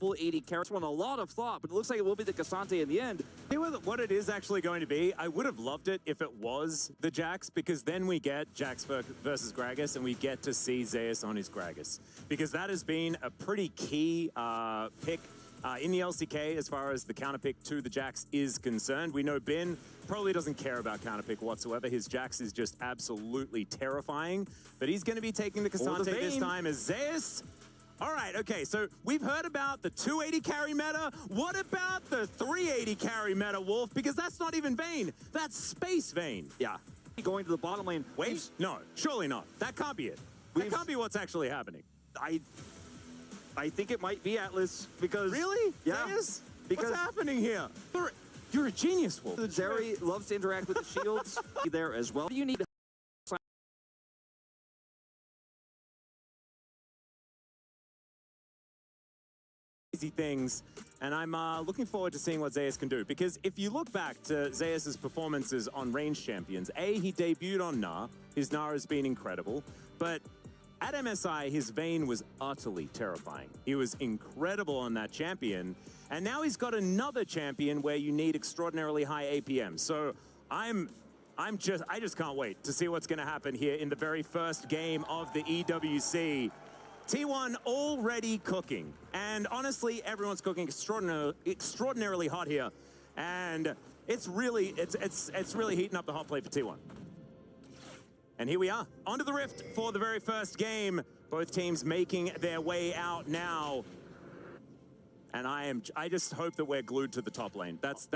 Full 80 carries one, a lot of thought, but it looks like it will be the Cassante in the end. What it is actually going to be, I would have loved it if it was the Jax, because then we get Jax versus Gragas, and we get to see Zeus on his Gragas. Because that has been a pretty key pick in the LCK as far as the counterpick to the Jax is concerned. We know Ben probably doesn't care about counterpick whatsoever. His Jax is just absolutely terrifying. But he's going to be taking the Cassante this time as Zeus. All right, okay, so we've heard about the 280 carry meta. What about the 380 carry meta, Wolf? Because that's not even Vayne. That's Space Vayne. Yeah. Going to the bottom lane. Wait, no, surely not. That can't be it. That can't be what's actually happening. I think it might be Atlas, because... Really? Yeah. Because what's happening here? You're a genius, Wolf. Zeri loves to interact with the shields there as well. You need things, and I'm looking forward to seeing what Zeus can do, because if you look back to Zeus's performances on range champions, he debuted on Gnar. His Gnar has been incredible, but at MSI, his Vayne was utterly terrifying. He was incredible on that champion, and now he's got another champion where you need extraordinarily high APM. So I just can't wait to see what's going to happen here in the very first game of the EWC. T1 already cooking, and honestly, everyone's cooking extraordinarily hot here, and it's really heating up the hot plate for T1. And here we are, onto the Rift for the very first game. Both teams making their way out now, and I just hope that we're glued to the top lane. That's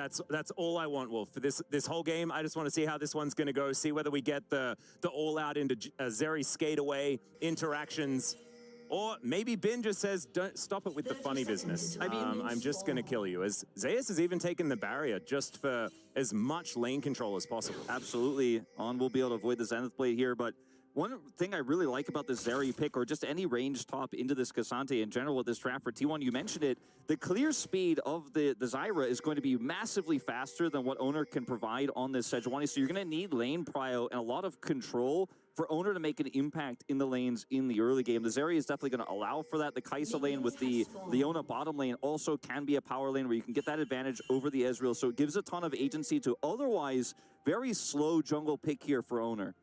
all I want, Wolf, for this whole game. I just want to see how this one's going to go, see whether we get the all out into Zeri skate away interactions. Or maybe Ben just says, don't stop it with the funny business. I mean, I'm just going to kill you. As Zeus has even taken the barrier just for as much lane control as possible. Absolutely. On will be able to avoid the Zenith Blade here, but one thing I really like about this Zeri pick, or just any range top into this Cassante in general with this draft for T1, you mentioned it, the clear speed of the Zyra is going to be massively faster than what Owner can provide on this Sejuani. So you're going to need lane prio and a lot of control for Owner to make an impact in the lanes in the early game. The Zeri is definitely going to allow for that. The Kai'Sa lane with the Leona bottom lane also can be a power lane where you can get that advantage over the Ezreal. So it gives a ton of agency to otherwise very slow jungle pick here for Owner.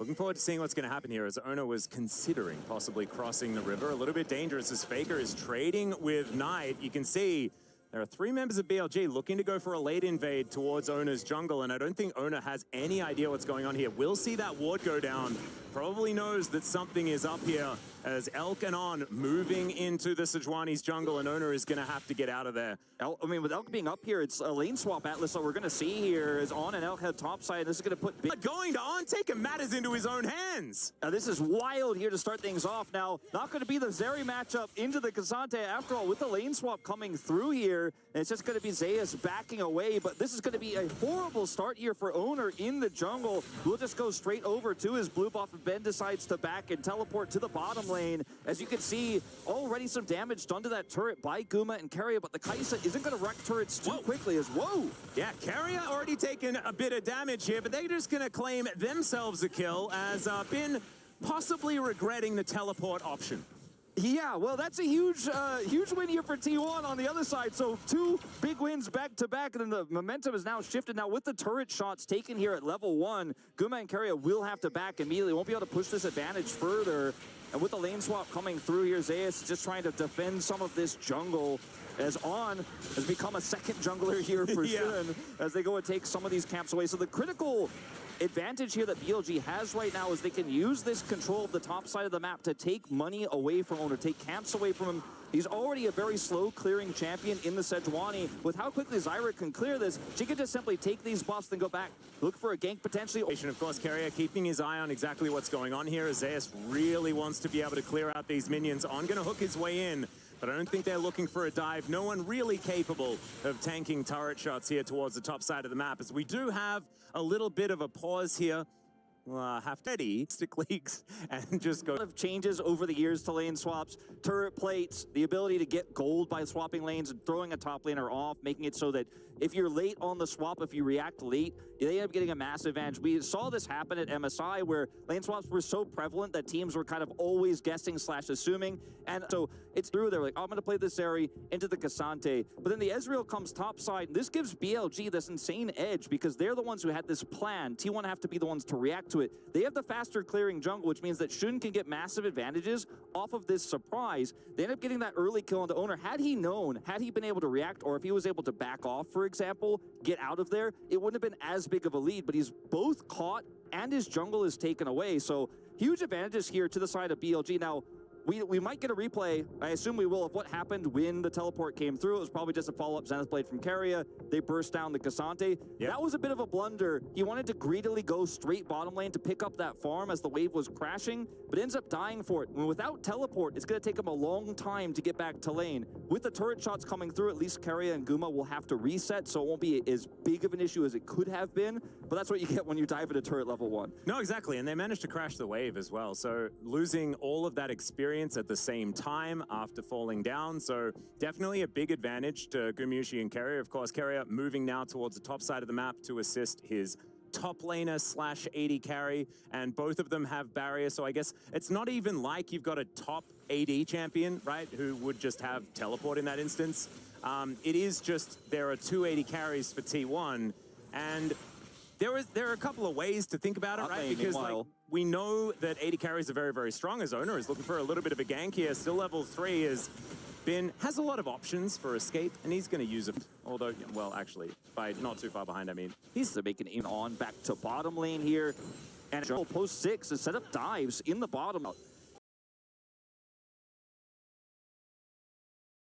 Looking forward to seeing what's going to happen here, as Owner was considering possibly crossing the river. A little bit dangerous as Faker is trading with Knight. You can see there are 3 members of BLG looking to go for a late invade towards Owner's jungle, and I don't think Owner has any idea what's going on here. We'll see that ward go down. Probably knows that something is up here, as Elk and On moving into the Sejuani's jungle, and Owner is going to have to get out of there. I mean, with Elk being up here, it's a lane swap, Atlas, so we're going to see here is On and Elk head topside. This is going to put... Going to On, taking matters into his own hands. Now, this is wild here to start things off. Now, not going to be the Zeri matchup into the Cassante after all, with the lane swap coming through here. And it's just going to be Zeus backing away, but this is going to be a horrible start here for Owner in the jungle. We'll just go straight over to his blue buff, and Ben decides to back and teleport to the bottom lane. As you can see, already some damage done to that turret by Guma and Keria, but the Kai'Sa isn't going to wreck turrets too quickly as, whoa! Yeah, Keria already taken a bit of damage here, but they're just going to claim themselves a kill, as Ben possibly regretting the teleport option. Yeah, well, that's a huge win here for T1 on the other side. So 2 big wins back-to-back, and then the momentum is now shifted. Now with the turret shots taken here at level 1, Guma and Keria will have to back immediately. Won't be able to push this advantage further. And with the lane swap coming through here, Zeus is just trying to defend some of this jungle, as On has become a second jungler here for sure, as they go and take some of these camps away. So the critical advantage here that BLG has right now is they can use this control of the top side of the map to take money away from Owner, take camps away from him. He's already a very slow clearing champion in the Sejuani. With how quickly Zyra can clear this, she can just simply take these buffs and go back, look for a gank potentially. Of course, Keria keeping his eye on exactly what's going on here, as Zeus really wants to be able to clear out these minions. On going to hook his way in, but I don't think they're looking for a dive. No one really capable of tanking turret shots here towards the top side of the map, as we do have a little bit of a pause here. Have steady stick leaks and just go. A lot of changes over the years to lane swaps, turret plates, the ability to get gold by swapping lanes and throwing a top laner off, making it so that if you're late on the swap, if you react late, they end up getting a massive advantage. We saw this happen at MSI, where lane swaps were so prevalent that teams were kind of always guessing / assuming. And so It's through. They're like, oh, I'm going to play this Zeri into the Cassante. But then the Ezreal comes topside. This gives BLG this insane edge because they're the ones who had this plan. T1 have to be the ones to react to it. They have the faster clearing jungle, which means that Shun can get massive advantages off of this surprise. They end up getting that early kill on the owner. Had he known, had he been able to react, or if he was able to back off, for example, get out of there, it wouldn't have been as big of a lead. But he's both caught and his jungle is taken away. So huge advantages here to the side of BLG. Now, we might get a replay, I assume we will, of what happened when the teleport came through. It was probably just a follow-up Zenith Blade from Keria. They burst down the Cassante. Yep. That was a bit of a blunder. He wanted to greedily go straight bottom lane to pick up that farm as the wave was crashing, but ends up dying for it. And without teleport, it's going to take him a long time to get back to lane. With the turret shots coming through, at least Keria and Guma will have to reset, so it won't be as big of an issue as it could have been. But that's what you get when you dive into turret level 1. No, exactly. And they managed to crash the wave as well. So losing all of that experience at the same time after falling down. So definitely a big advantage to Gumushi and Keria. Of course, Keria moving now towards the top side of the map to assist his top laner / AD carry, and both of them have barrier. So I guess it's not even like you've got a top AD champion, right, who would just have teleport in that instance. It is just there are 2 AD carries for T1, and there are a couple of ways to think about it, right? Because like, we know that AD carries are very, very strong. His owner is looking for a little bit of a gank here. Still level 3 has a lot of options for escape, and he's going to use it. Although, well, actually, by not too far behind, I mean. He's making it on back to bottom lane here. And post 6 is set up dives in the bottom.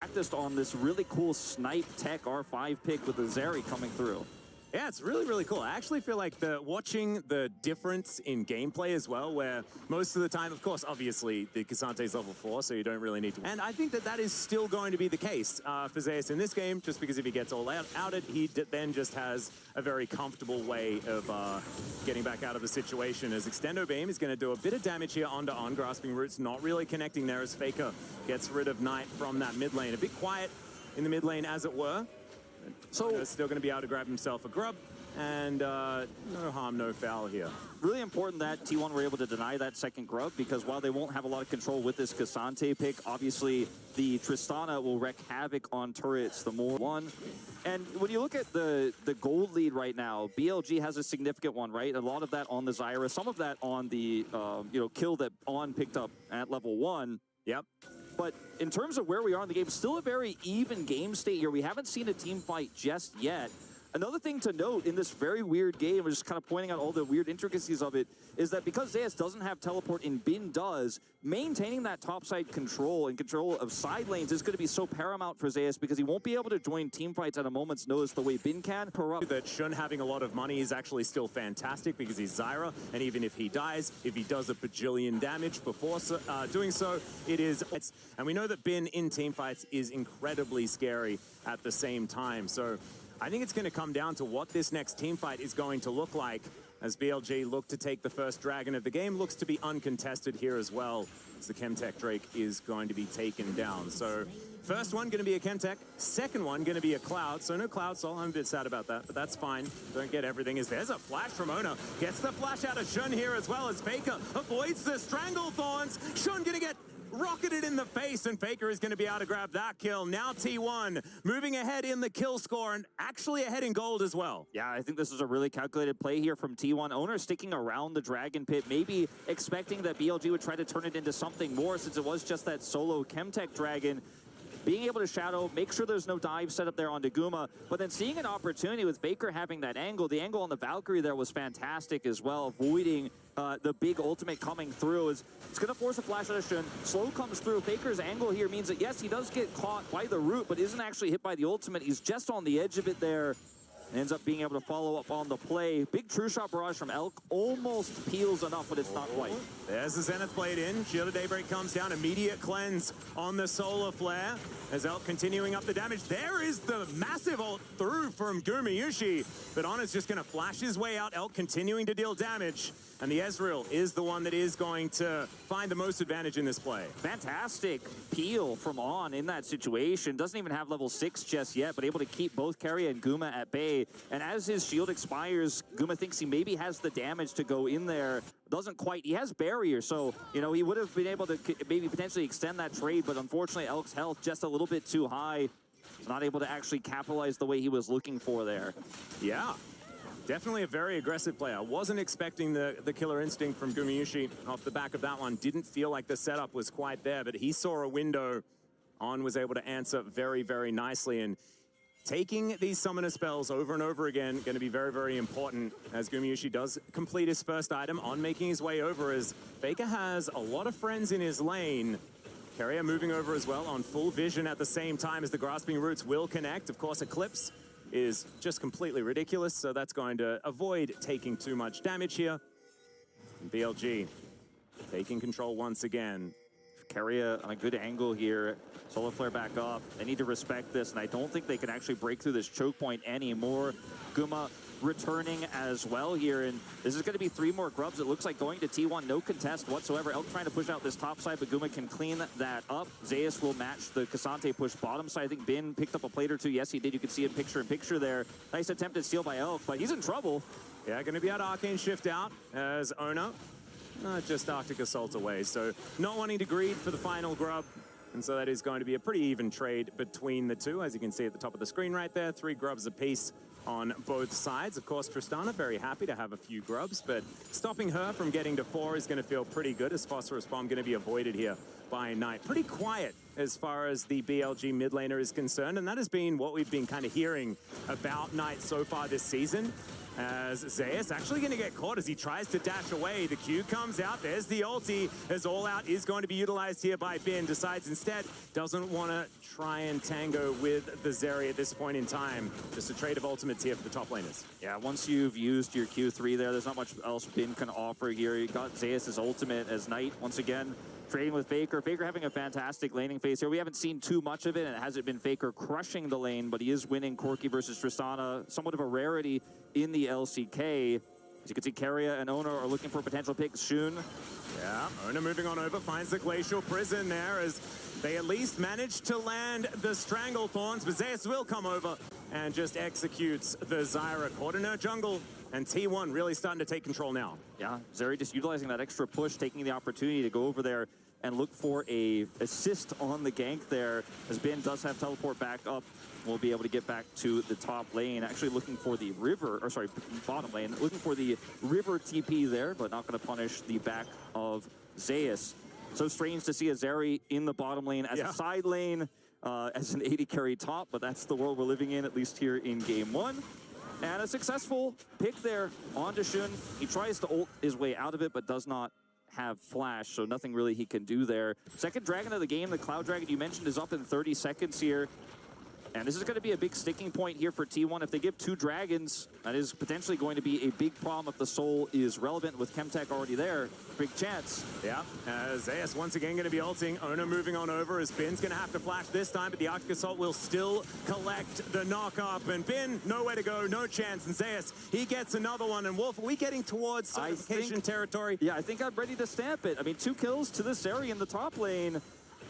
Practiced on this really cool snipe tech R5 pick with the Zeri coming through. Yeah, it's really, really cool. I actually feel like watching the difference in gameplay as well, where most of the time, of course, obviously, the Cassante's level 4, so you don't really need to. And I think that is still going to be the case for Zeus in this game, just because if he gets all outed, he then just has a very comfortable way of getting back out of the situation, as Extendo Beam is going to do a bit of damage here onto Grasping Roots, not really connecting there as Faker gets rid of Knight from that mid lane. A bit quiet in the mid lane, as it were. So still going to be able to grab himself a grub, and no harm, no foul here. Really important that T1 were able to deny that second grub, because while they won't have a lot of control with this Cassante pick, obviously the Tristana will wreak havoc on turrets the more one. And when you look at the gold lead right now, BLG has a significant one, right? A lot of that on the Zyra, some of that on the kill that On picked up at level 1. Yep. But in terms of where we are in the game, still a very even game state here. We haven't seen a team fight just yet. Another thing to note in this very weird game, just kind of pointing out all the weird intricacies of it, is that because Zeus doesn't have teleport and Bin does, maintaining that topside control and control of side lanes is going to be so paramount for Zeus, because he won't be able to join team fights at a moment's notice the way Bin can. That Shun having a lot of money is actually still fantastic because he's Zyra, and even if he dies, if he does a bajillion damage before doing so, it is... And we know that Bin in team fights is incredibly scary at the same time, so I think it's going to come down to what this next team fight is going to look like, as BLG look to take the first dragon of the game. Looks to be uncontested here as well, as the Chemtech Drake is going to be taken down. So first one going to be a Chemtech, second one going to be a Cloud. So no Cloud Soul, I'm a bit sad about that, but that's fine. Don't get everything. There's a flash from Ona. Gets the flash out of Shun here as well, as Faker avoids the Strangle Thorns. Shun going to get rocketed in the face, and Faker is going to be able to grab that kill. Now T1 moving ahead in the kill score, and actually ahead in gold as well. Yeah, I think this is a really calculated play here from T1. Owner sticking around the Dragon Pit, maybe expecting that BLG would try to turn it into something more, since it was just that solo Chemtech Dragon. Being able to shadow, make sure there's no dive set up there on Guma, but then seeing an opportunity with Faker having that angle. The angle on the Valkyrie there was fantastic as well, avoiding the big ultimate coming through. It's going to force a flash out of Shun. Slow comes through. Faker's angle here means that, yes, he does get caught by the root, but isn't actually hit by the ultimate. He's just on the edge of it there. Ends up being able to follow up on the play. Big true shot barrage from Elk. Almost peels enough, but it's not quite. There's the Zenith Blade in. Shield of Daybreak comes down. Immediate cleanse on the Solar Flare. As Elk continuing up the damage. There is the massive ult through from Gumayushi. But Honor's just going to flash his way out. Elk continuing to deal damage. And the Ezreal is the one that is going to find the most advantage in this play. Fantastic peel from On in that situation. Doesn't even have level 6 just yet, but able to keep both Keria and Guma at bay. away. And as his shield expires, Guma thinks he maybe has the damage to go in there. Doesn't quite. He has barrier, so, you know, he would have been able to maybe potentially extend that trade, but unfortunately, Elk's health just a little bit too high. He's not able to actually capitalize the way he was looking for there. Yeah. Definitely a very aggressive player. Wasn't expecting the killer instinct from Gumayushi off the back of that one. Didn't feel like the setup was quite there, but he saw a window. On was able to answer very, very nicely. And taking these summoner spells over and over again, going to be very, very important as Gumayushi does complete his first item on making his way over, as Faker has a lot of friends in his lane. Carrier moving over as well on full vision at the same time as the grasping roots will connect. Of course, Eclipse is just completely ridiculous, so that's going to avoid taking too much damage here. And BLG taking control once again. Carrier on a good angle here. Solar Flare back up. They need to respect this, and I don't think they can actually break through this choke point anymore. Guma returning as well here, and this is going to be 3 more grubs. It looks like going to T1, no contest whatsoever. Elk trying to push out this top side, but Guma can clean that up. Zeus will match the Cassante push bottom side. I think Bin picked up a plate or two. Yes, he did. You can see it picture there. Nice attempted steal by Elk, but he's in trouble. Yeah, going to be able to Arcane Shift out as Ona. Just Arctic Assault away, so not wanting to greed for the final grub. And so that is going to be a pretty even trade between the two, as you can see at the top of the screen right there. 3 grubs apiece on both sides. Of course, Tristana very happy to have a few grubs, but stopping her from getting to 4 is going to feel pretty good, as Phosphorus Bomb going to be avoided here by Knight. Pretty quiet as far as the BLG mid laner is concerned, and that has been what we've been kind of hearing about Knight so far this season. As Zeus actually going to get caught as he tries to dash away. The Q comes out. There's the ulti, as All Out is going to be utilized here by Bin. Decides instead, doesn't want to try and tango with the Zeri at this point in time. Just a trade of ultimates here for the top laners. Yeah, once you've used your Q3 there's not much else Bin can offer here. You got Zeus' ultimate as Knight, once again, trading with Faker. Faker having a fantastic laning phase here. We haven't seen too much of it, and it hasn't been Faker crushing the lane, but he is winning Corki versus Tristana. Somewhat of a rarity in the LCK. As you can see, Carrier and Ona are looking for potential picks. Shun. Yeah, Ona moving on over, finds the Glacial Prison there, as they at least manage to land the Stranglethorns, but Zeus will come over and just executes the Zyra. Caught in her jungle, and T1 really starting to take control now. Yeah, Zeri just utilizing that extra push, taking the opportunity to go over there and look for a assist on the gank there, as Ben does have teleport back up. We'll be able to get back to the top lane, actually looking for the river, or sorry, bottom lane, looking for the river TP there, but not going to punish the back of Zeus. So strange to see a Zeri in the bottom lane as a side lane, as an 80 carry top, but that's the world we're living in, at least here in game 1. And a successful pick there onto Shun. He tries to ult his way out of it, but does not have flash, so nothing really he can do there. Second dragon of the game, the Cloud Dragon you mentioned, is up in 30 seconds here. And this is going to be a big sticking point here for T1. If they give 2 dragons, that is potentially going to be a big problem if the Soul is relevant with Chemtech already there. Big chance. Yeah, Zeus once again going to be ulting. Ona moving on over, as Bin's going to have to flash this time, but the Arctic Assault will still collect the knock-up. And Bin, nowhere to go, no chance. And Zeus, he gets another one. And Wolf, are we getting towards certification territory? Yeah, I think I'm ready to stamp it. I mean, 2 kills to this area in the top lane.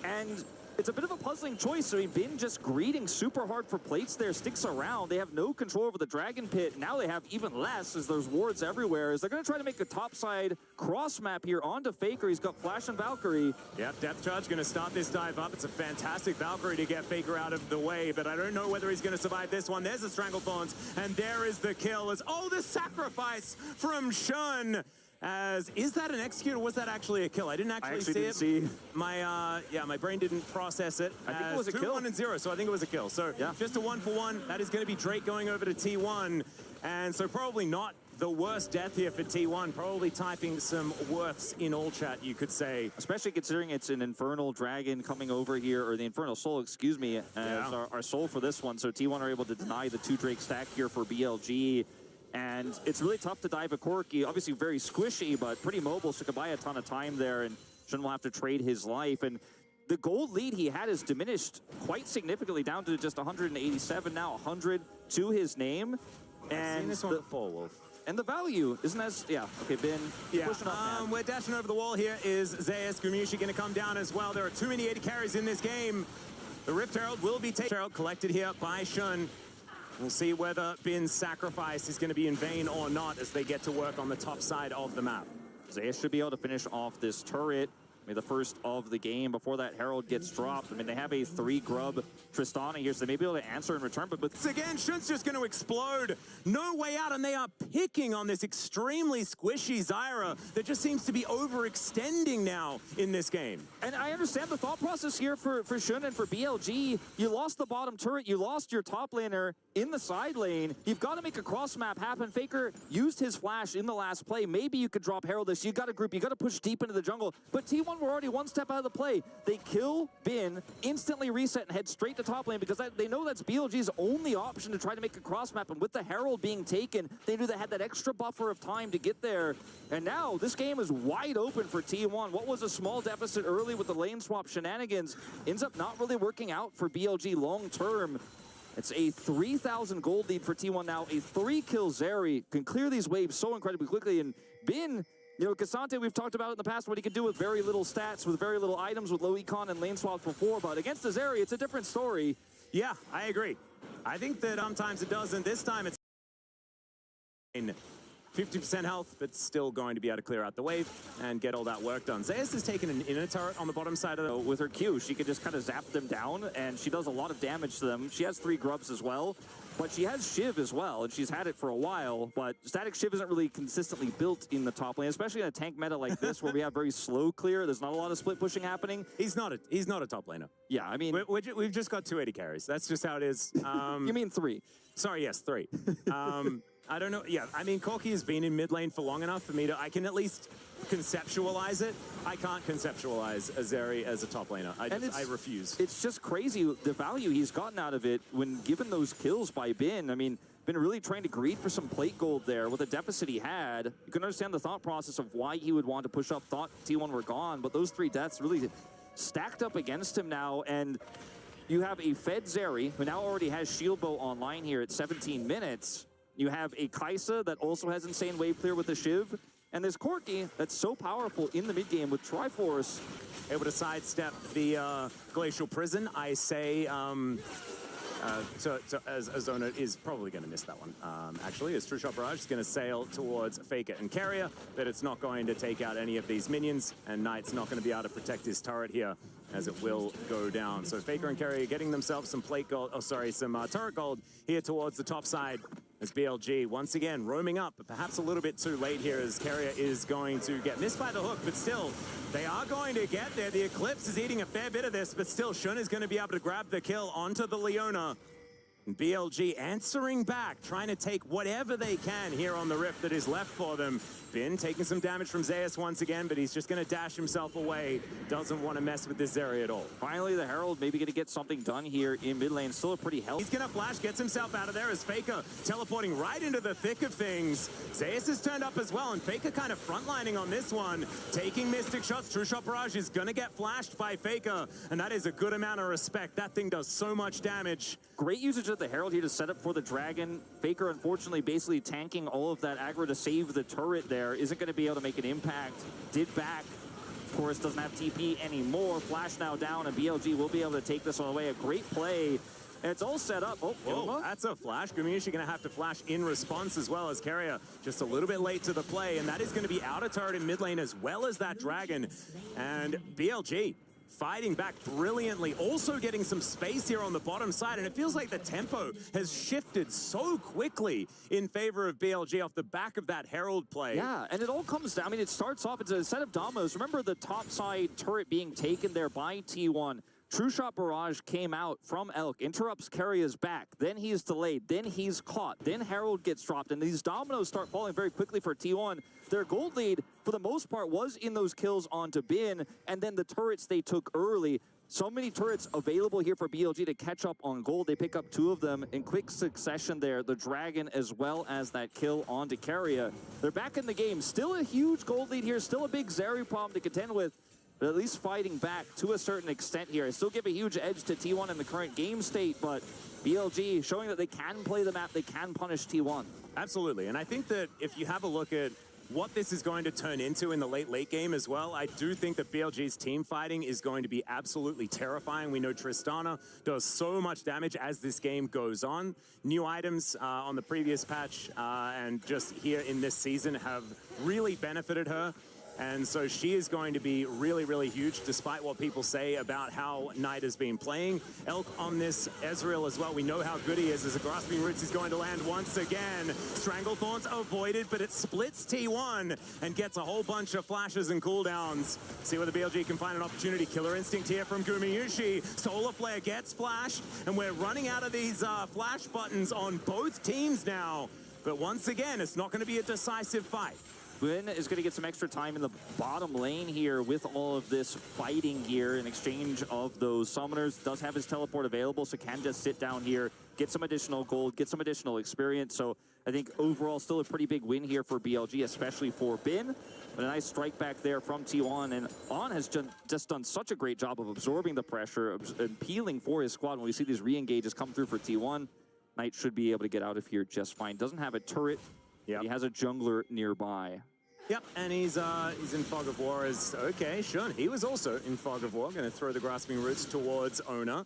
And it's a bit of a puzzling choice. I mean, Bin just greeting super hard for plates there, sticks around. They have no control over the Dragon Pit. Now they have even less, as there's wards everywhere. As they're going to try to make a topside cross map here onto Faker. He's got Flash and Valkyrie. Yeah, Depth Charge going to start this dive up. It's a fantastic Valkyrie to get Faker out of the way, but I don't know whether he's going to survive this one. There's the Stranglethorns, and there is the kill. As the sacrifice from Shun. Is that an execute, or was that actually a kill? I didn't actually see it. My brain didn't process it. I think it was a kill. 2-1 and 0, so I think it was a kill. So yeah, just a 1-for-1. That is going to be Drake going over to T1, and so probably not the worst death here for T1. Probably typing some worths in all chat, you could say. Especially considering it's an Infernal Dragon coming over here, or the Infernal Soul, excuse me, as our soul for this one. So T1 are able to deny the 2 Drake stack here for BLG. And it's really tough to dive a Corki. Obviously very squishy, but pretty mobile, so could buy a ton of time there, and Shun will have to trade his life. And the gold lead he had is diminished quite significantly, down to just 187 now, 100 to his name. I've seen this one before, Wolf. And the value isn't as, okay, Ben, pushing up, man. We're dashing over the wall here is Zeus. Gumayushi going to come down as well. There are too many 80 carries in this game. The Rift Herald will be taken. Herald collected here by Shun. We'll see whether Bin's sacrifice is going to be in vain or not as they get to work on the top side of the map. Zayas should be able to finish off this turret. Maybe the first of the game before that Herald gets dropped. I mean, they have a 3-grub Tristana here, so they may be able to answer in return, but again, Shun's just going to explode. No way out, and they are picking on this extremely squishy Zyra that just seems to be overextending now in this game. And I understand the thought process here for Shun and for BLG. You lost the bottom turret, you lost your top laner in the side lane. You've got to make a cross map happen. Faker used his flash in the last play. Maybe you could drop Herald this. You got to group, you got to push deep into the jungle. But T1 were already one step out of the play. They kill Bin, instantly reset and head straight to top lane because they know that's BLG's only option to try to make a cross map. And with the Herald being taken, they knew they had that extra buffer of time to get there. And now this game is wide open for T1. What was a small deficit early with the lane swap shenanigans ends up not really working out for BLG long term. It's a 3,000 gold lead for T1 now. A 3-kill Zeri can clear these waves so incredibly quickly. And Bin, you know, Cassante, we've talked about it in the past, what he could do with very little stats, with very little items, with low econ and lane swaps before. But against the Zeri, it's a different story. Yeah, I agree. I think that sometimes it doesn't. This time it's 50% health, but still going to be able to clear out the wave and get all that work done. Zayas has taken an inner turret on the bottom side of the... With her Q, she could just kind of zap them down, and she does a lot of damage to them. She has 3 grubs as well, but she has Shiv as well, and she's had it for a while, but Static Shiv isn't really consistently built in the top lane, especially in a tank meta like this where we have very slow clear. There's not a lot of split pushing happening. He's not a top laner. Yeah, I mean... We've just got 280 carries. That's just how it is. You mean 3? Sorry, yes, 3. I don't know. Yeah, I mean, Corki has been in mid lane for long enough for me to... I can at least conceptualize it. I can't conceptualize Zeri as a top laner. I refuse. It's just crazy the value he's gotten out of it when given those kills by Bin. I mean, been really trying to greed for some plate gold there with the deficit he had. You can understand the thought process of why he would want to push up. Thought T1 were gone, but those 3 deaths really stacked up against him now. And you have a fed Zeri who now already has Shield Bow online here at 17 minutes. You have a Kaisa that also has insane wave clear with the Shiv. And there's Corki that's so powerful in the mid game with Triforce. Able to sidestep the Glacial Prison. I say Azona is probably going to miss that one, actually, as True Shot Barrage is going to sail towards Faker and Carrier, but it's not going to take out any of these minions, and Knight's not going to be able to protect his turret here, as it will go down. So Faker and Carrier getting themselves some plate gold, some turret gold here towards the top side, as BLG once again roaming up, but perhaps a little bit too late here as Carrier is going to get missed by the hook, but still, they are going to get there. The Eclipse is eating a fair bit of this, but still, Shun is going to be able to grab the kill onto the Leona. And BLG answering back, trying to take whatever they can here on the rift that is left for them. Bin taking some damage from Zayas once again, but he's just going to dash himself away. Doesn't want to mess with this Zeri at all. Finally, the Herald maybe going to get something done here in mid lane. Still a pretty healthy. He's going to flash, gets himself out of there as Faker teleporting right into the thick of things. Zayas has turned up as well, and Faker kind of frontlining on this one. Taking Mystic Shots. True Shot Barrage is going to get flashed by Faker, and that is a good amount of respect. That thing does so much damage. Great usage of the Herald here to set up for the Dragon. Faker, unfortunately, basically tanking all of that aggro to save the turret there. Isn't going to be able to make an impact. Did back. Of course, doesn't have TP anymore. Flash now down, and BLG will be able to take this one away. A great play. And it's all set up. Oh, that's a flash. Gumiushi going to have to flash in response as well as Carrier. Just a little bit late to the play, and that is going to be out of turret in mid lane as well as that Dragon. And BLG fighting back brilliantly, also getting some space here on the bottom side, and it feels like the tempo has shifted so quickly in favor of BLG off the back of that Herald play. Yeah, and it all comes down, I mean, it starts off, it's a set of dominoes. Remember the top side turret being taken there by T1. True Shot Barrage came out from Elk, interrupts Carrier's back, then he's delayed, then he's caught, then Herald gets dropped, and these dominoes start falling very quickly for T1. Their gold lead, for the most part, was in those kills onto Bin, and then the turrets they took early. So many turrets available here for BLG to catch up on gold. They pick up 2 of them in quick succession there, the Dragon as well as that kill onto Carrier. They're back in the game. Still a huge gold lead here, still a big Zeri problem to contend with, but at least fighting back to a certain extent here. I still give a huge edge to T1 in the current game state, but BLG showing that they can play the map, they can punish T1. Absolutely, and I think that if you have a look at what this is going to turn into in the late game as well. I do think that BLG's team fighting is going to be absolutely terrifying. We know Tristana does so much damage as this game goes on. New items on the previous patch and just here in this season have really benefited her. And so she is going to be really, really huge, despite what people say about how Knight has been playing. Elk on this Ezreal as well. We know how good he is as a Grasping Roots is going to land once again. Stranglethorns avoided, but it splits T1 and gets a whole bunch of flashes and cooldowns. See whether BLG can find an opportunity. Killer Instinct here from Gumayushi. Solar Flare gets flashed, and we're running out of these flash buttons on both teams now. But once again, it's not going to be a decisive fight. Gwyn is going to get some extra time in the bottom lane here with all of this fighting here in exchange of those summoners. Does have his teleport available, so can just sit down here, get some additional gold, get some additional experience. So I think overall still a pretty big win here for BLG, especially for Bin. But a nice strike back there from T1, and On has just done such a great job of absorbing the pressure and peeling for his squad. When we see these re-engages come through for T1, Knight should be able to get out of here just fine. Doesn't have a turret. Yep. He has a jungler nearby. Yep, and he's in Fog of War as, okay, sure. He was also in Fog of War, going to throw the Grasping Roots towards Ona.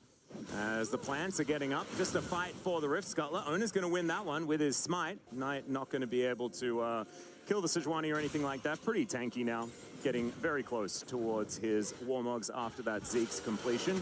As the plants are getting up, just a fight for the Rift Scuttler. Ona's going to win that one with his Smite. Knight not going to be able to kill the Sejuani or anything like that. Pretty tanky now, getting very close towards his Warmogs after that Zeke's completion.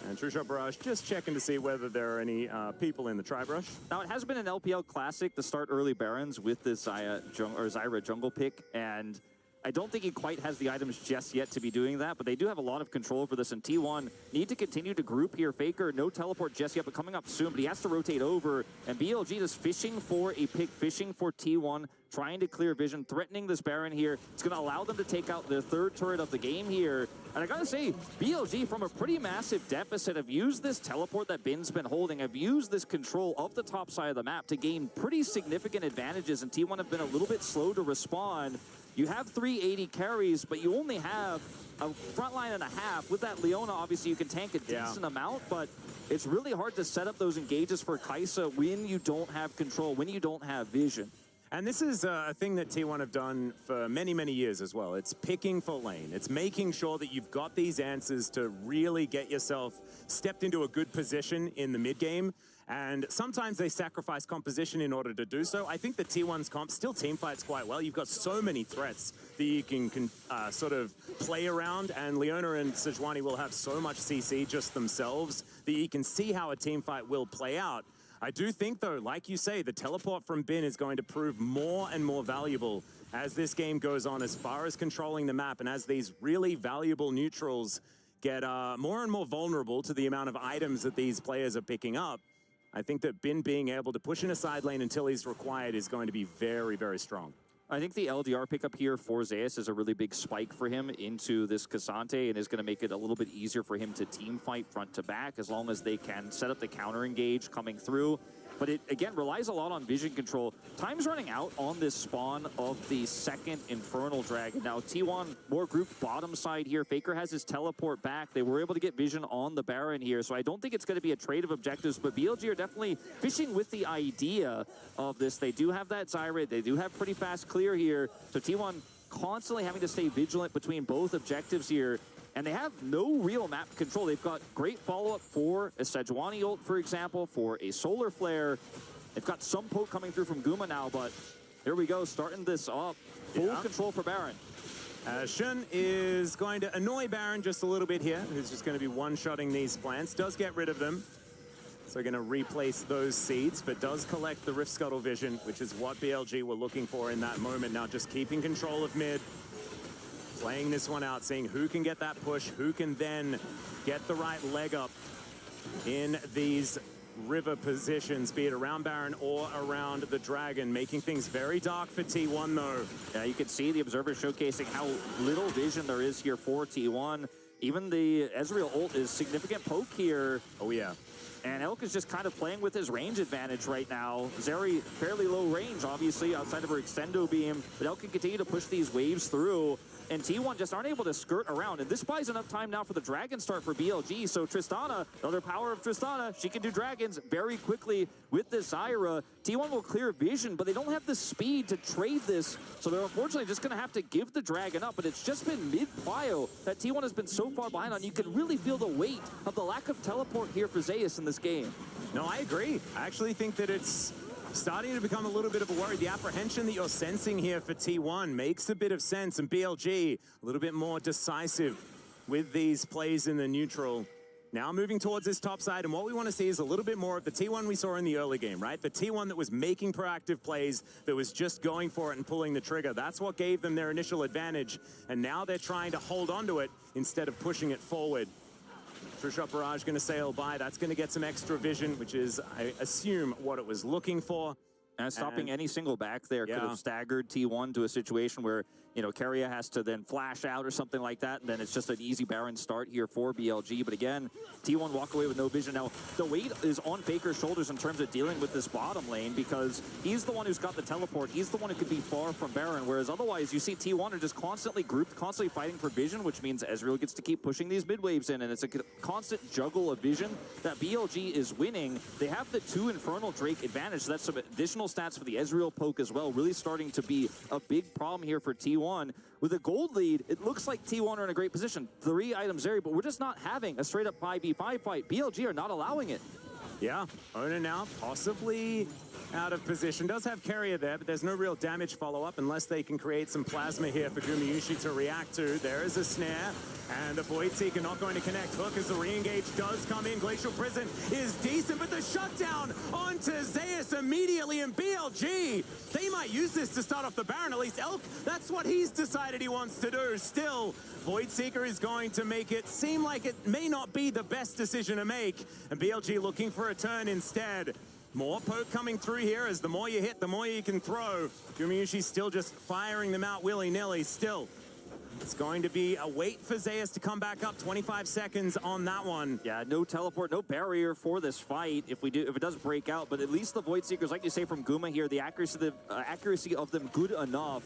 And True Shot Barrage just checking to see whether there are any people in the Tri-Brush. Now, it has been an LPL classic to start early Barons with this Zyra jungle pick, and I don't think he quite has the items just yet to be doing that, but they do have a lot of control over this, and T1 need to continue to group here. Faker, no teleport just yet, but coming up soon, but he has to rotate over, and BLG is fishing for a pick, fishing for T1, trying to clear vision, threatening this Baron here. It's going to allow them to take out their third turret of the game here. And I got to say, BLG, from a pretty massive deficit, have used this teleport that Bin's been holding, have used this control of the top side of the map to gain pretty significant advantages, and T1 have been a little bit slow to respond. You have 380 carries, but you only have a front line and a half. With that Leona, obviously, you can tank a decent amount, but it's really hard to set up those engages for Kai'Sa when you don't have control, when you don't have vision. And this is a thing that T1 have done for many, many years as well. It's picking for lane. It's making sure that you've got these answers to really get yourself stepped into a good position in the mid game. And sometimes they sacrifice composition in order to do so. I think the T1's comp still team fights quite well. You've got so many threats that you can sort of play around, and Leona and Sejuani will have so much CC just themselves that you can see how a team fight will play out. I do think, though, like you say, the teleport from Bin is going to prove more and more valuable as this game goes on, as far as controlling the map, and as these really valuable neutrals get more and more vulnerable to the amount of items that these players are picking up. I think that Bin being able to push in a side lane until he's required is going to be very, very strong. I think the LDR pickup here for Zeus is a really big spike for him into this Cassante, and is going to make it a little bit easier for him to team fight front to back as long as they can set up the counter engage coming through. But it, again, relies a lot on vision control. Time's running out on this spawn of the second Infernal Dragon. Now, T1 more grouped bottom side here. Faker has his teleport back. They were able to get vision on the Baron here, so I don't think it's going to be a trade of objectives, but BLG are definitely fishing with the idea of this. They do have that Zyra. They do have pretty fast clear here, so T1 constantly having to stay vigilant between both objectives here. And they have no real map control. They've got great follow-up for a Sejuani ult, for example, for a Solar Flare. They've got some poke coming through from Guma now, but here we go, starting this up. Full control for Baron. Shun is going to annoy Baron just a little bit here, who's just going to be one-shotting these plants. Does get rid of them. So going to replace those seeds, but does collect the Rift Scuttle vision, which is what BLG were looking for in that moment. Now just keeping control of mid. Playing this one out, seeing who can get that push, who can then get the right leg up in these river positions, be it around Baron or around the Dragon, making things very dark for T1 though. Yeah, you can see the Observer showcasing how little vision there is here for T1. Even the Ezreal ult is significant poke here. Oh yeah. And Elk is just kind of playing with his range advantage right now. Zeri, fairly low range, obviously, outside of her extendo beam. But Elk can continue to push these waves through. and T1 just aren't able to skirt around. And this buys enough time now for the Dragon start for BLG. So Tristana, another power of Tristana, she can do Dragons very quickly with this Zyra. T1 will clear vision, but they don't have the speed to trade this. So they're unfortunately just going to have to give the Dragon up. But it's just been mid-prio that T1 has been so far behind on. You can really feel the weight of the lack of teleport here for Zeus in this game. No, I agree. I actually think that it's starting to become a little bit of a worry. The apprehension that you're sensing here for T1 makes a bit of sense, and BLG a little bit more decisive with these plays in the neutral. Now moving towards this top side, and what we want to see is a little bit more of the T1 we saw in the early game, right? The T1 that was making proactive plays, that was just going for it and pulling the trigger. That's what gave them their initial advantage, and now they're trying to hold on to it instead of pushing it forward. True Barrage going to sail by. That's going to get some extra vision, which is, I assume, what it was looking for. And stopping any single back there could have staggered T1 to a situation where, you know, Keria has to then flash out or something like that, and then it's just an easy Baron start here for BLG. But again, T1 walk away with no vision. Now, the weight is on Faker's shoulders in terms of dealing with this bottom lane because he's the one who's got the teleport. He's the one who could be far from Baron, whereas otherwise you see T1 are just constantly grouped, constantly fighting for vision, which means Ezreal gets to keep pushing these mid waves in, and it's a constant juggle of vision that BLG is winning. They have the 2 Infernal Drake advantage, so that's some additional stats for the Ezreal poke as well, really starting to be a big problem here for T1. With a gold lead, it looks like T1 are in a great position. 3 items there, but we're just not having a straight-up 5v5 fight. BLG are not allowing it. Yeah, Ona now possibly out of position. Does have Keria there, but there's no real damage follow-up unless they can create some plasma here for Gumayusi to react to. There is a snare, and the Void Seeker not going to connect. Hook as the re-engage does come in. Glacial Prison is decent, but the shutdown onto Zeus immediately, and BLG, they might use this to start off the Baron, at least Elk, that's what he's decided he wants to do. Still, Void Seeker is going to make it seem like it may not be the best decision to make, and BLG looking for a turn instead. More poke coming through here, as the more you hit, the more you can throw. Gumayusi still just firing them out willy-nilly. Still, it's going to be a wait for Zeus to come back up. 25 seconds on that one. Yeah, no teleport, no barrier for this fight if it does break out. But at least the Void Seekers, like you say from Guma here, the accuracy of them good enough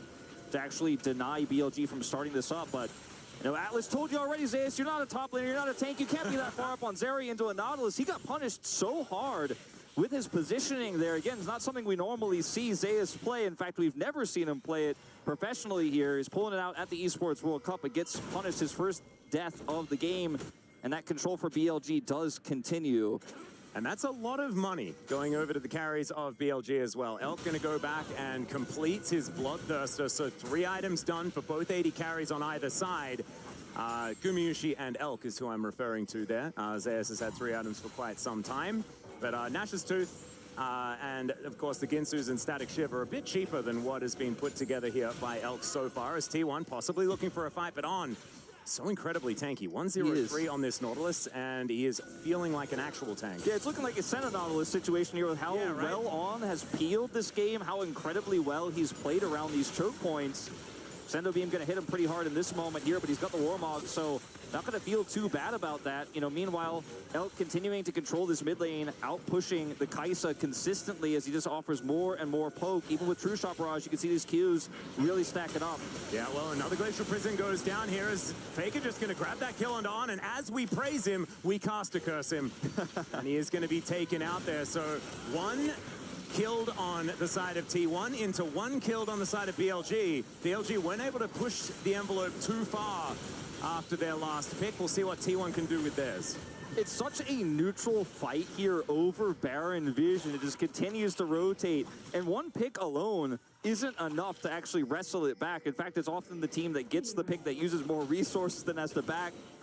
to actually deny BLG from starting this up. But you know, Atlas told you already, Zeus, you're not a top laner, you're not a tank. You can't be that far up on Zeri into a Nautilus. He got punished so hard with his positioning there. Again, it's not something we normally see Zeus play. In fact, we've never seen him play it professionally here. He's pulling it out at the Esports World Cup. It gets punished, his first death of the game. And that control for BLG does continue. And that's a lot of money going over to the carries of BLG as well. Elk going to go back and complete his Bloodthirster. So 3 items done for both 80 carries on either side. Gumayusi and Elk is who I'm referring to there. Zeus has had 3 items for quite some time. But Nash's Tooth and, of course, the Ginsus and Static Shiv are a bit cheaper than what has been put together here by Elk so far, as T1 possibly looking for a fight, but on so incredibly tanky. 1-0-3 on this Nautilus, and he is feeling like an actual tank. Yeah, it's looking like a Senna Nautilus situation here with how well On has peeled this game, how incredibly well he's played around these choke points. Sendo Beam going to hit him pretty hard in this moment here, but he's got the Warmog, so not going to feel too bad about that. You know, meanwhile, Elk continuing to control this mid lane, out-pushing the Kai'Sa consistently as he just offers more and more poke. Even with True Shot Barrage, you can see these Qs really stacking up. Yeah, well, another Glacial Prison goes down here as Faker just going to grab that kill onto On, and as we praise him, we cast a curse him. And he is going to be taken out there. So 1 killed on the side of T1 into 1 killed on the side of BLG. BLG weren't able to push the envelope too far after their last pick. We'll see what T1 can do with theirs. It's such a neutral fight here over Baron Vision. It just continues to rotate, and 1 pick alone isn't enough to actually wrestle it back. In fact, it's often the team that gets the pick that uses more resources than has to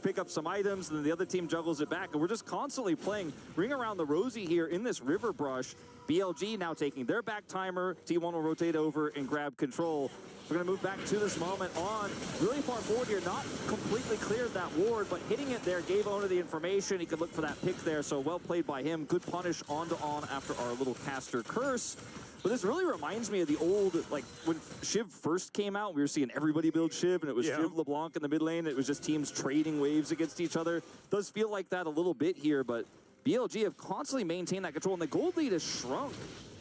pick up some items, and then the other team juggles it back. And we're just constantly playing Ring Around the Rosie here in this river brush. BLG now taking their back timer. T1 will rotate over and grab control. We're going to move back to this moment. On really far forward here, not completely cleared that ward, but hitting it there gave Ona the information. He could look for that pick there, so well played by him. Good punish onto On after our little caster curse. But this really reminds me of the old, like, when Shiv first came out, we were seeing everybody build Shiv, and it was Shiv LeBlanc in the mid lane. It was just teams trading waves against each other. Does feel like that a little bit here, but BLG have constantly maintained that control, and the gold lead has shrunk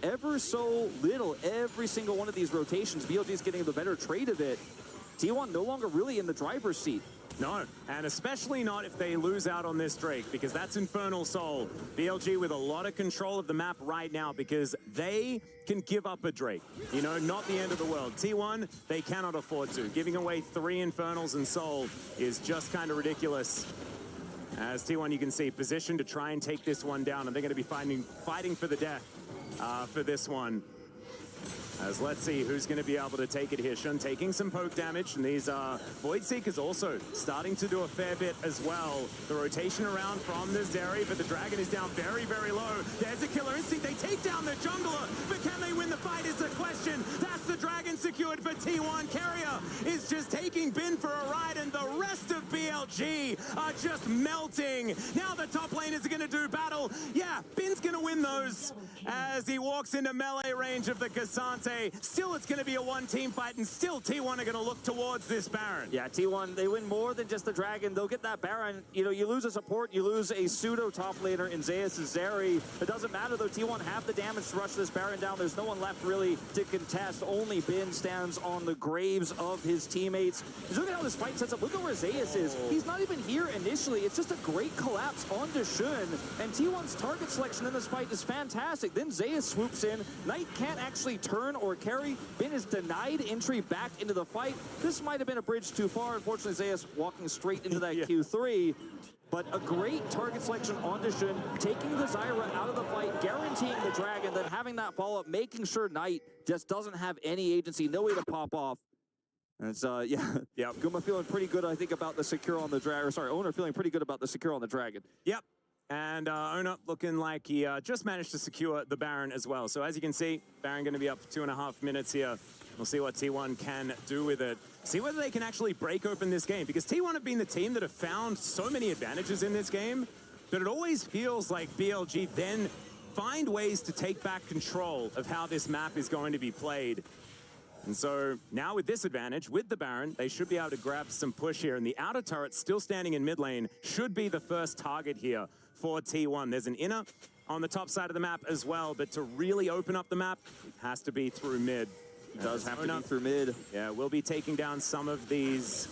ever so little. Every single one of these rotations, BLG is getting the better trade of it. T1 no longer really in the driver's seat. No, and especially not if they lose out on this Drake, because that's Infernal Soul. BLG with a lot of control of the map right now, because they can give up a Drake. You know, not the end of the world. T1, they cannot afford to. Giving away 3 Infernals and Soul is just kind of ridiculous. As T1, you can see, positioned to try and take this one down, and they're going to be fighting for the death for this one. As let's see who's going to be able to take it here. Shun taking some poke damage, and these Void Seekers also starting to do a fair bit as well. The rotation around from the Zeri, but the Dragon is down very, very low. There's a Killer Instinct. They take down the Jungler, but can they win the fight is the question. That's the Dragon secured for T1. Carrier is just taking Bin for a ride, and the rest of BLG are just melting. Now the top laners are going to do battle. Yeah, Bin's going to win those as he walks into melee range of the Cassante. Still, it's going to be a one-team fight, and still T1 are going to look towards this Baron. Yeah, T1, they win more than just the Dragon. They'll get that Baron. You know, you lose a support, you lose a pseudo top laner in Zeus' Zeri. It doesn't matter, though. T1 have the damage to rush this Baron down. There's no one left really to contest. Only Bin stands on the graves of his teammates. Look at how this fight sets up. Look at where Zeus is. He's not even here initially. It's just a great collapse onto Shun, and T1's target selection in this fight is fantastic. Then Zeus swoops in. Knight can't actually turn or carry. Bin is denied entry back into the fight. This might have been a bridge too far. Unfortunately, Zeus walking straight into that Q3. But a great target selection onto Shun, taking the Zyra out of the fight, guaranteeing the Dragon, then having that follow-up, making sure Knight just doesn't have any agency, no way to pop off. And it's, Guma feeling pretty good, I think, about the secure on the Dragon. Sorry, Owner feeling pretty good about the secure on the Dragon. Yep. And Owner looking like he just managed to secure the Baron as well. So as you can see, Baron going to be up for 2.5 minutes here. We'll see what T1 can do with it. See whether they can actually break open this game, because T1 have been the team that have found so many advantages in this game, but it always feels like BLG then find ways to take back control of how this map is going to be played. And so now with this advantage, with the Baron, they should be able to grab some push here. And the outer turret still standing in mid lane should be the first target here for T1. There's an inner on the top side of the map as well, but to really open up the map, it has to be through mid. It does have to be through mid. Yeah, we'll be taking down some of these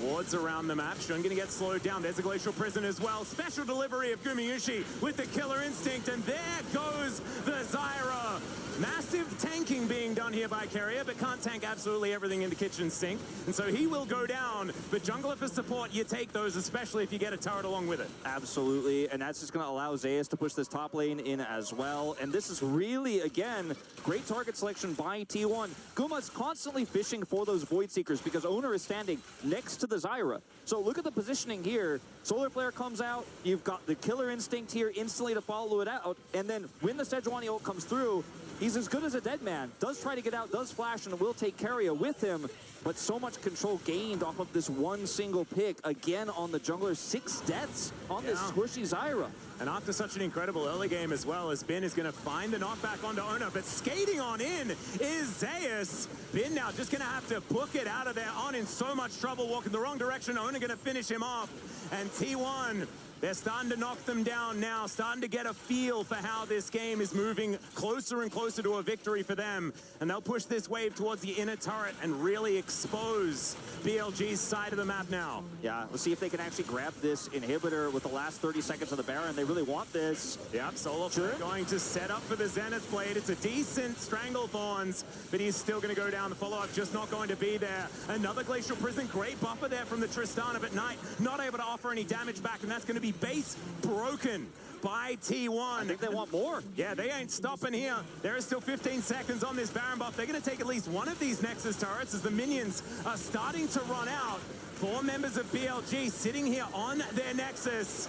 wards around the map. Shun gonna get slowed down. There's a Glacial Prison as well. Special delivery of Gumayushi with the Killer Instinct, and there goes the Zyra. Massive tanking being done here by Carrier, but can't tank absolutely everything in the kitchen sink. And so he will go down, but jungler for support, you take those, especially if you get a turret along with it. Absolutely, and that's just going to allow Zeus to push this top lane in as well. And this is really, again, great target selection by T1. Guma's constantly fishing for those Void Seekers because Owner is standing next to the Zyra. So look at the positioning here. Solar Flare comes out, you've got the Killer Instinct here instantly to follow it out, and then when the Sejuani ult comes through, he's as good as a dead man. Does try to get out, does flash, and will take Carrier with him. But so much control gained off of this one single pick. Again on the jungler, 6 deaths on this squishy Zyra. And after such an incredible early game as well, as Bin is going to find the knockback onto Owner, but skating on in is Zeus. Bin now just going to have to book it out of there. On in so much trouble, walking the wrong direction. Owner going to finish him off. And T1, they're starting to knock them down now, starting to get a feel for how this game is moving closer and closer to a victory for them. And they'll push this wave towards the inner turret and really expose BLG's side of the map now. Yeah, we'll see if they can actually grab this inhibitor with the last 30 seconds of the Baron. They really want this. Yep, Solo going to set up for the Zenith Blade. It's a decent Stranglethorns, but he's still going to go down. The follow-up just not going to be there. Another Glacial Prison, great buffer there from the Tristana, but Knight not able to offer any damage back, and that's going to be base broken by T1. I think they want more. Yeah, they ain't stopping here. There is still 15 seconds on this Baron buff. They're going to take at least one of these Nexus turrets as the minions are starting to run out. 4 members of BLG sitting here on their Nexus.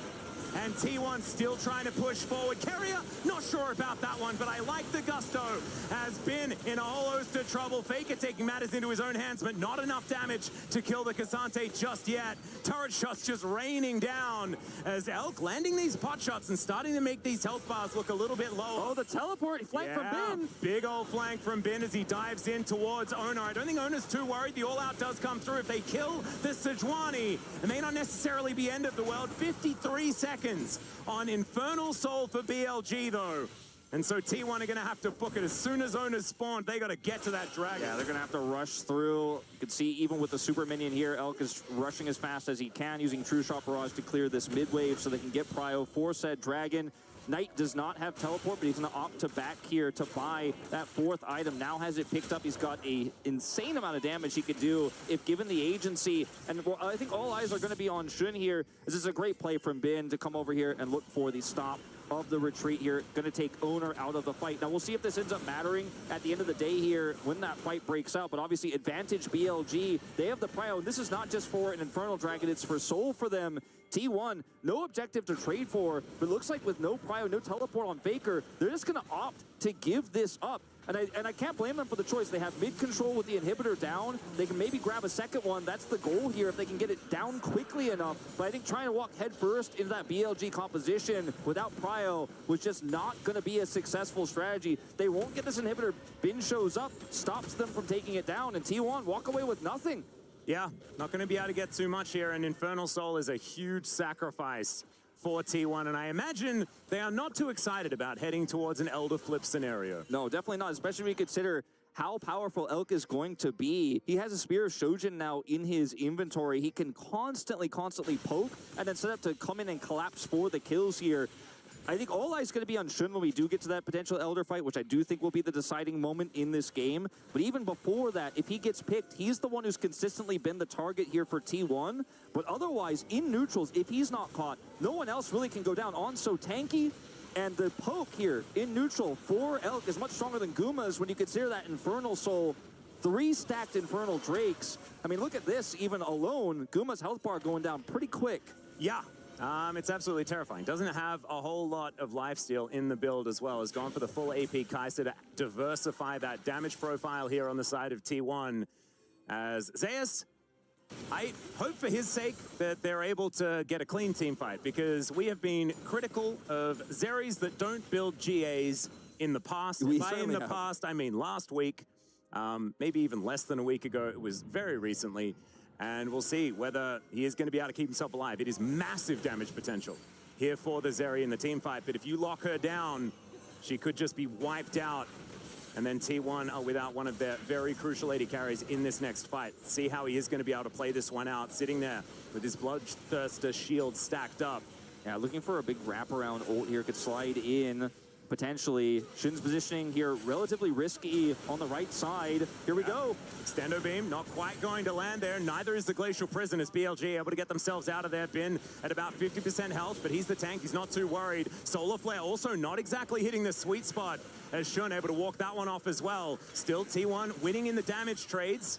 And T1 still trying to push forward. Carrier, not sure about that one, but I like the gusto. Has been in a whole host of trouble. Faker taking matters into his own hands, but not enough damage to kill the Cassante just yet. Turret shots just raining down as Elk landing these pot shots and starting to make these health bars look a little bit lower. Oh, the teleport flank from Bin. Big old flank from Bin as he dives in towards Owner. I don't think Owner's too worried. The all-out does come through. If they kill the Sejuani, it may not necessarily be end of the world. 53 seconds on Infernal Soul for BLG, though. And so T1 are going to have to book it. As soon as owners spawn, they got to get to that dragon. Yeah, they're going to have to rush through. You can see even with the super minion here, Elk is rushing as fast as he can, using True Shot Barrage to clear this mid wave so they can get prio for said dragon. Knight does not have teleport, but he's going to opt to back here to buy that fourth item. Now has it picked up. He's got an insane amount of damage he could do if given the agency. And I think all eyes are going to be on Shun here. This is a great play from Bin to come over here and look for the stop of the retreat here. Going to take owner out of the fight. Now we'll see if this ends up mattering at the end of the day here when that fight breaks out. But obviously advantage BLG. They have the prio. And this is not just for an Infernal Dragon. It's for soul for them. T1, no objective to trade for, but it looks like with no prio, no teleport on Faker, they're just going to opt to give this up. And I can't blame them for the choice. They have mid control with the inhibitor down. They can maybe grab a second one. That's the goal here if they can get it down quickly enough. But I think trying to walk head first into that BLG composition without prio was just not going to be a successful strategy. They won't get this inhibitor. Bin shows up, stops them from taking it down, and T1 walk away with nothing. Yeah, not going to be able to get too much here, and Infernal Soul is a huge sacrifice for T1, and I imagine they are not too excited about heading towards an Elder Flip scenario. No, definitely not, especially when you consider how powerful Elk is going to be. He has a Spear of Shojin now in his inventory. He can constantly poke and then set up to come in and collapse for the kills here. I think all eyes going to be on Shun when we do get to that potential Elder fight, which I do think will be the deciding moment in this game. But even before that, if he gets picked, he's the one who's consistently been the target here for T1. But otherwise, in neutrals, if he's not caught, no one else really can go down. On so tanky, and the poke here in neutral for Elk is much stronger than Guma's when you consider that Infernal Soul. 3 stacked Infernal Drakes. I mean, look at this, even alone, Guma's health bar going down pretty quick. Yeah. It's absolutely terrifying. Doesn't have a whole lot of lifesteal in the build as well. Has gone for the full AP Kaiser to diversify that damage profile here on the side of T1. As Zeus, I hope for his sake that they're able to get a clean team fight, because we have been critical of Zeris that don't build GAs in the past. By in the past, I mean last week, maybe even less than a week ago. It was very recently. And we'll see whether he is going to be able to keep himself alive. It is massive damage potential here for the Zeri in the team fight. But if you lock her down, she could just be wiped out. And then T1 are without one of their very crucial AD carries in this next fight. See how he is going to be able to play this one out, sitting there with his Bloodthirster shield stacked up. Yeah, looking for a big wraparound ult here. Could slide in. Potentially, Shun's positioning here relatively risky on the right side. Here we go. Extendo beam, not quite going to land there. Neither is the Glacial Prison as BLG able to get themselves out of there. Bin at about 50% health, but he's the tank. He's not too worried. Solar Flare also not exactly hitting the sweet spot as Shun able to walk that one off as well. Still T1 winning in the damage trades.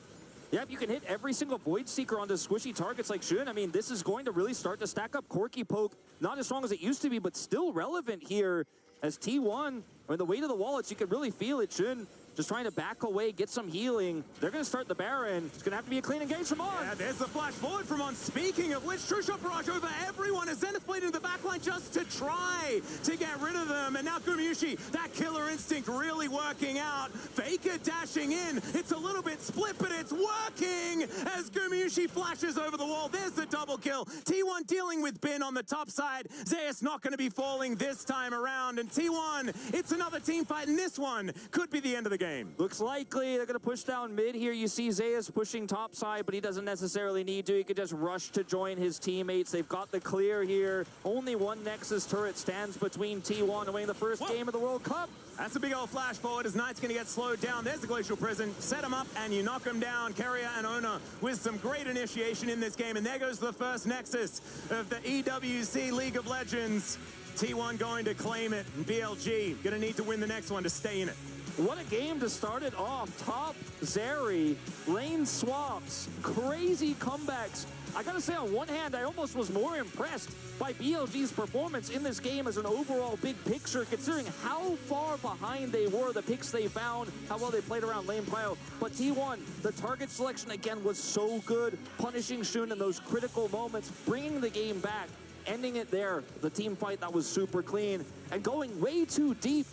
Yep, you can hit every single Void Seeker onto squishy targets like Shun. I mean, this is going to really start to stack up. Corky Poke, not as strong as it used to be, but still relevant here. As T1, I mean, the weight of the wallets, you can really feel it. Shun just trying to back away, get some healing. They're going to start the Baron. It's going to have to be a clean engage from On. Yeah, there's the flash forward from On. Speaking of which, True Shot Barrage over everyone as Zenith Blade into the backline just to try to get rid of them. And now Gumayushi, that killer instinct really working out. Faker dashing in. It's a little bit split, but it's working as Gumayushi flashes over the wall. There's the double kill. T1 dealing with Bin on the top side. Zeus not going to be falling this time around. And T1, it's another team fight, and this one could be the end of the game. Looks likely they're going to push down mid here. You see Zeus pushing top side, but he doesn't necessarily need to. He could just rush to join his teammates. They've got the clear here. Only one Nexus turret stands between T1 and winning the first game of the World Cup. That's a big old flash forward as Knight's going to get slowed down. There's the Glacial Prison. Set him up and you knock him down. Carrier and Ona with some great initiation in this game. And there goes the first Nexus of the EWC League of Legends. T1 going to claim it. And BLG going to need to win the next one to stay in it. What a game to start it off. Top Zeri, lane swaps, crazy comebacks. I gotta say, on one hand, I almost was more impressed by BLG's performance in this game as an overall big picture, considering how far behind they were, the picks they found, how well they played around lane prio. But T1, the target selection again was so good, punishing Shun in those critical moments, bringing the game back, ending it there. The team fight that was super clean, and going way too deep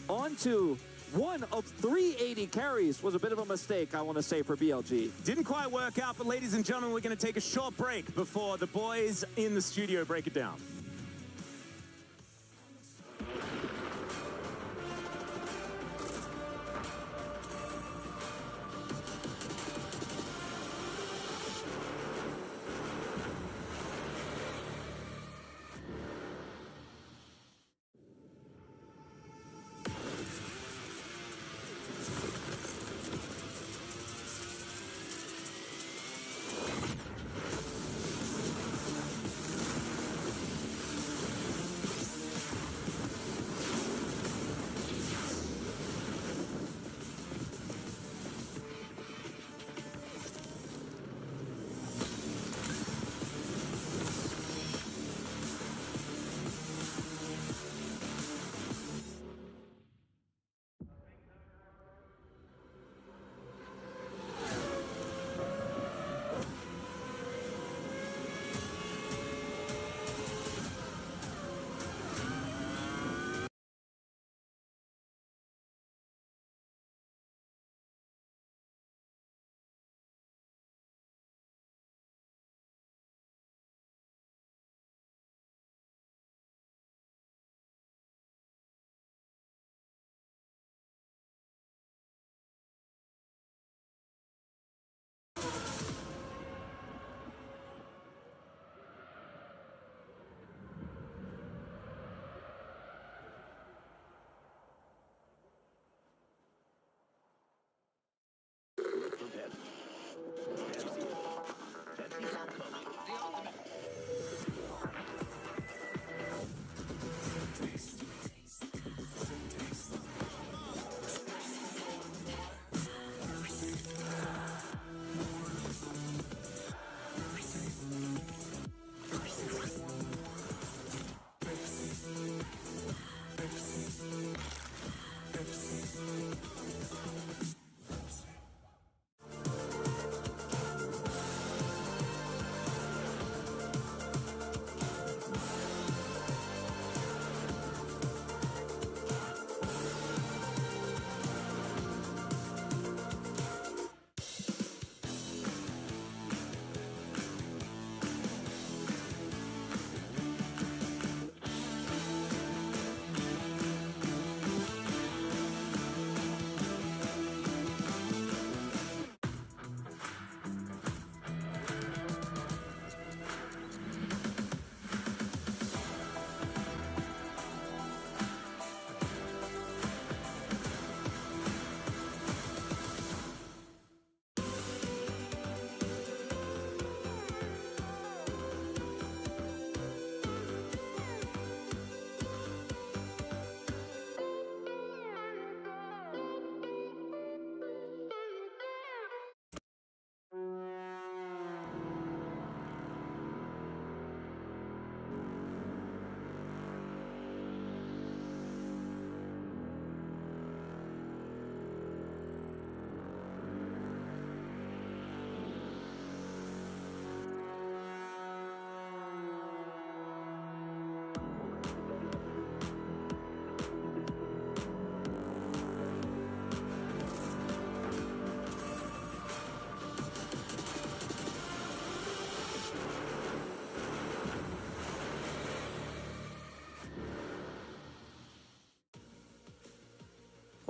onto one of 3 AD carries was a bit of a mistake, I want to say, for BLG. Didn't quite work out, but ladies and gentlemen, we're going to take a short break before the boys in the studio break it down.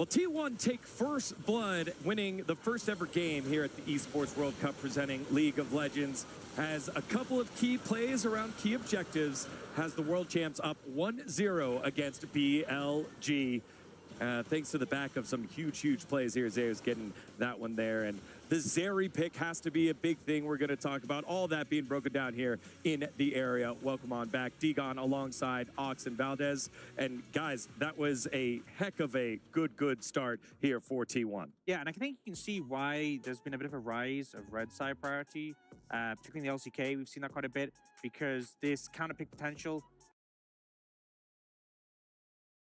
Well, T1 take first blood, winning the first ever game here at the Esports World Cup presenting League of Legends. Has a couple of key plays around key objectives. Has the world champs up 1-0 against BLG. Thanks to the back of some huge plays here. Zayo's getting that one there. And the Zeri pick has to be a big thing we're going to talk about. All that being broken down here in the area. Welcome on back. Digon alongside Ox and Valdez. And guys, that was a heck of a good start here for T1. Yeah, and I think you can see why there's been a bit of a rise of red side priority, particularly in the LCK. We've seen that quite a bit because this counter pick potential